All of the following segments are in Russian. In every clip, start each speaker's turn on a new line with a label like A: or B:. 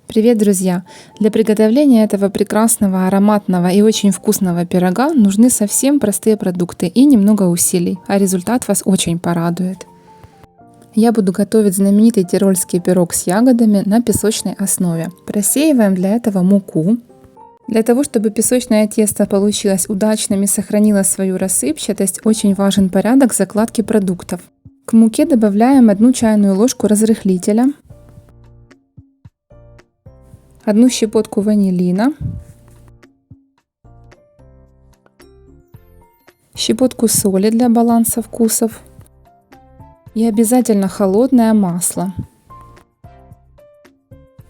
A: Привет, друзья! Для приготовления этого прекрасного, ароматного и очень вкусного пирога нужны совсем простые продукты и немного усилий, а результат вас очень порадует. Я буду готовить знаменитый тирольский пирог с ягодами на песочной основе. Просеиваем для этого муку. Для того, чтобы песочное тесто получилось удачным и сохранило свою рассыпчатость, очень важен порядок закладки продуктов. К муке добавляем 1 чайную ложку разрыхлителя, 1 щепотку ванилина, щепотку соли для баланса вкусов и обязательно холодное масло.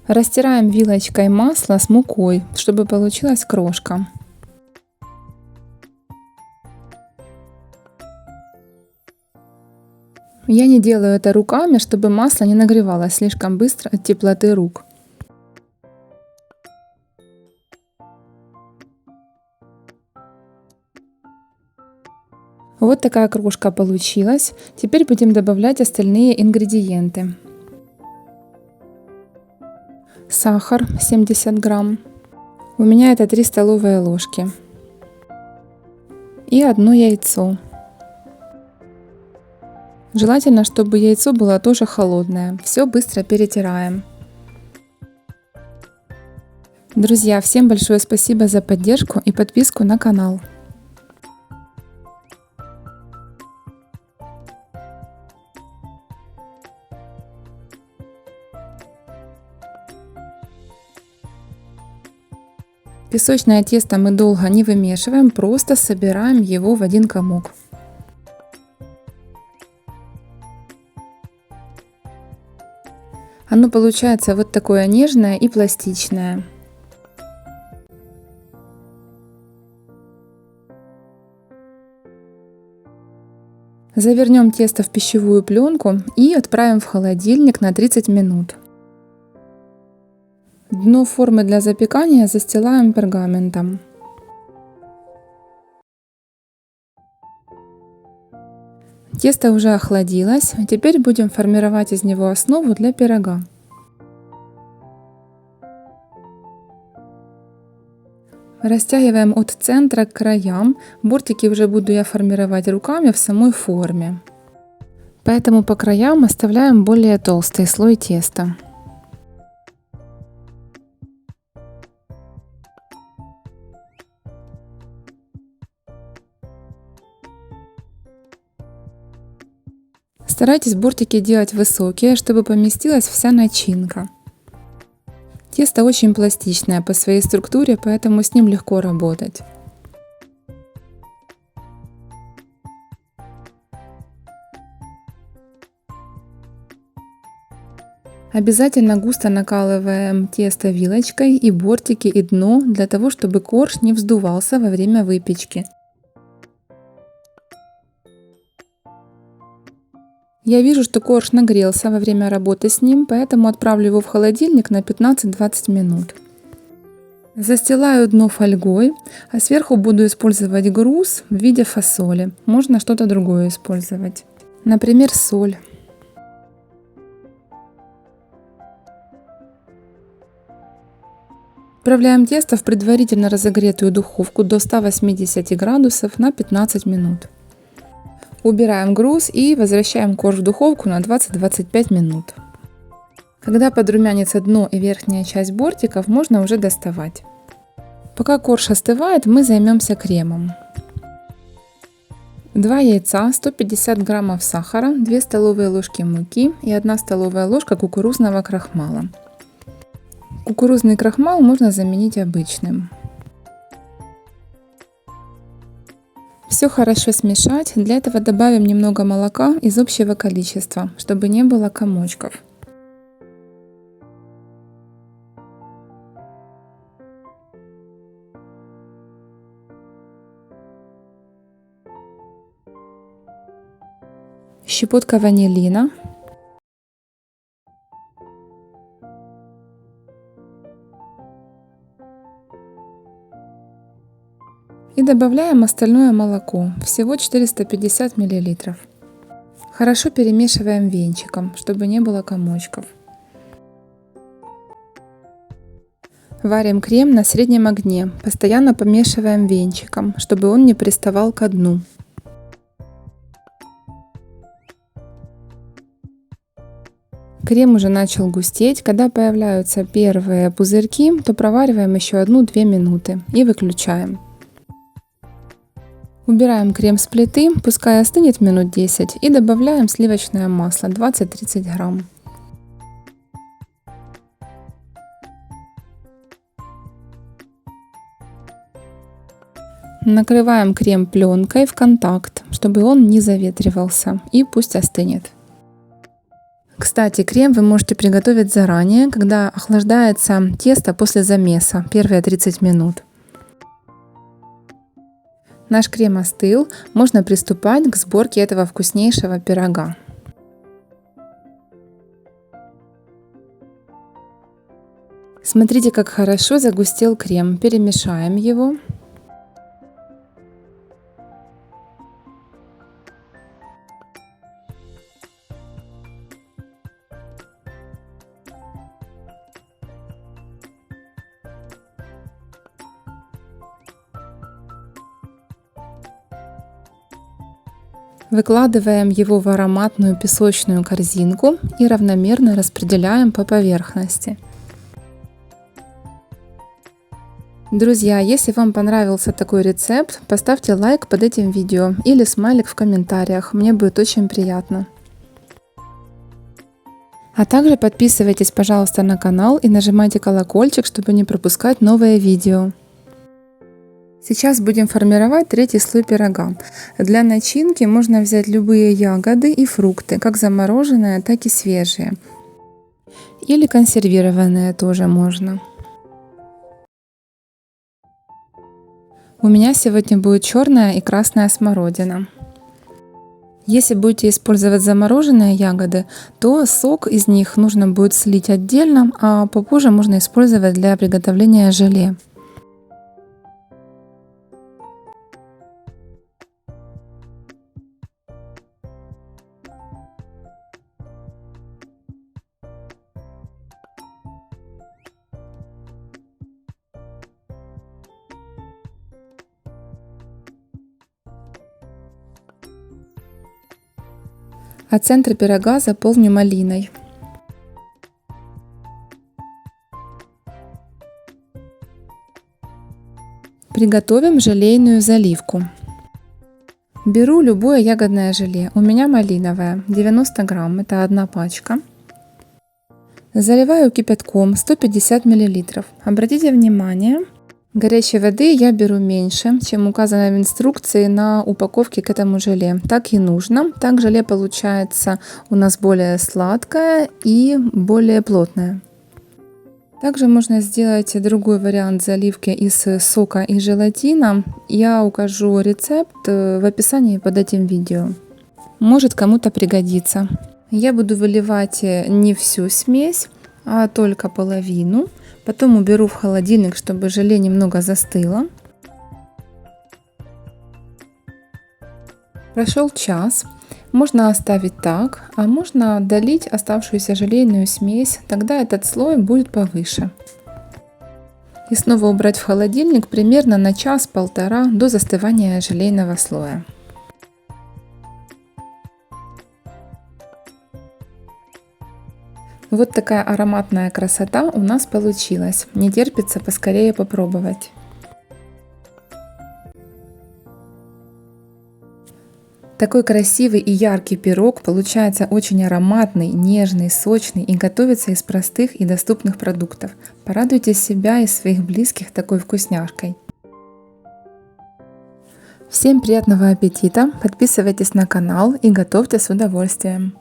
A: Растираем вилочкой масло с мукой, чтобы получилась крошка. Я не делаю это руками, чтобы масло не нагревалось слишком быстро от теплоты рук. Вот такая крошка получилась. Теперь будем добавлять остальные ингредиенты. Сахар 70 грамм. У меня это 3 столовые ложки. И 1 яйцо. Желательно, чтобы яйцо было тоже холодное. Все быстро перетираем. Друзья, всем большое спасибо за поддержку и подписку на канал. Песочное тесто мы долго не вымешиваем, просто собираем его в один комок. Оно получается вот такое нежное и пластичное. Завернем тесто в пищевую пленку и отправим в холодильник на 30 минут. Дно формы для запекания застилаем пергаментом. Тесто уже охладилось, теперь будем формировать из него основу для пирога. Растягиваем от центра к краям. Бортики уже буду я формировать руками в самой форме. Поэтому по краям оставляем более толстый слой теста. Старайтесь бортики делать высокие, чтобы поместилась вся начинка. Тесто очень пластичное по своей структуре, поэтому с ним легко работать. Обязательно густо накалываем тесто вилочкой и бортики, и дно, для того, чтобы корж не вздувался во время выпечки. Я вижу, что корж нагрелся во время работы с ним, поэтому отправлю его в холодильник на 15-20 минут. Застилаю дно фольгой, а сверху буду использовать груз в виде фасоли. Можно что-то другое использовать. Например, соль. Отправляем тесто в предварительно разогретую духовку до 180 градусов на 15 минут. Убираем груз и возвращаем корж в духовку на 20-25 минут. Когда подрумянится дно и верхняя часть бортиков, можно уже доставать. Пока корж остывает, мы займемся кремом. 2 яйца, 150 граммов сахара, 2 столовые ложки муки и 1 столовая ложка кукурузного крахмала. Кукурузный крахмал можно заменить обычным. Все хорошо смешать. Для этого добавим немного молока из общего количества, чтобы не было комочков. Щепотка ванилина. И добавляем остальное молоко, всего 450 мл. Хорошо перемешиваем венчиком, чтобы не было комочков. Варим крем на среднем огне, постоянно помешиваем венчиком, чтобы он не приставал ко дну. Крем уже начал густеть. Когда появляются первые пузырьки, то провариваем еще 1-2 минуты и выключаем. Убираем крем с плиты, пускай остынет минут 10, и добавляем сливочное масло 20-30 грамм. Накрываем крем пленкой в контакт, чтобы он не заветривался, и пусть остынет. Кстати, крем вы можете приготовить заранее, когда охлаждается тесто после замеса, первые 30 минут. Наш крем остыл, можно приступать к сборке этого вкуснейшего пирога. Смотрите, как хорошо загустел крем, перемешаем его. Выкладываем его в ароматную песочную корзинку и равномерно распределяем по поверхности. Друзья, если вам понравился такой рецепт, поставьте лайк под этим видео или смайлик в комментариях, мне будет очень приятно. А также подписывайтесь, пожалуйста, на канал и нажимайте колокольчик, чтобы не пропускать новые видео. Сейчас будем формировать третий слой пирога. Для начинки можно взять любые ягоды и фрукты, как замороженные, так и свежие. Или консервированные тоже можно. У меня сегодня будет черная и красная смородина. Если будете использовать замороженные ягоды, то сок из них нужно будет слить отдельно, а попозже можно использовать для приготовления желе. А центр пирога заполню малиной. Приготовим желейную заливку. Беру любое ягодное желе. У меня малиновое, 90 грамм, это 1 пачка. Заливаю кипятком 150 мл. Обратите внимание, горячей воды я беру меньше, чем указано в инструкции на упаковке к этому желе. Так и нужно. Так желе получается у нас более сладкое и более плотное. Также можно сделать другой вариант заливки из сока и желатина. Я укажу рецепт в описании под этим видео. Может кому-то пригодится. Я буду выливать не всю смесь, а только половину. Потом уберу в холодильник, чтобы желе немного застыло. Прошел час. Можно оставить так, а можно долить оставшуюся желейную смесь, тогда этот слой будет повыше. И снова убрать в холодильник примерно на час-полтора до застывания желейного слоя. Вот такая ароматная красота у нас получилась. Не терпится поскорее попробовать. Такой красивый и яркий пирог получается очень ароматный, нежный, сочный и готовится из простых и доступных продуктов. Порадуйте себя и своих близких такой вкусняшкой. Всем приятного аппетита, подписывайтесь на канал и готовьте с удовольствием.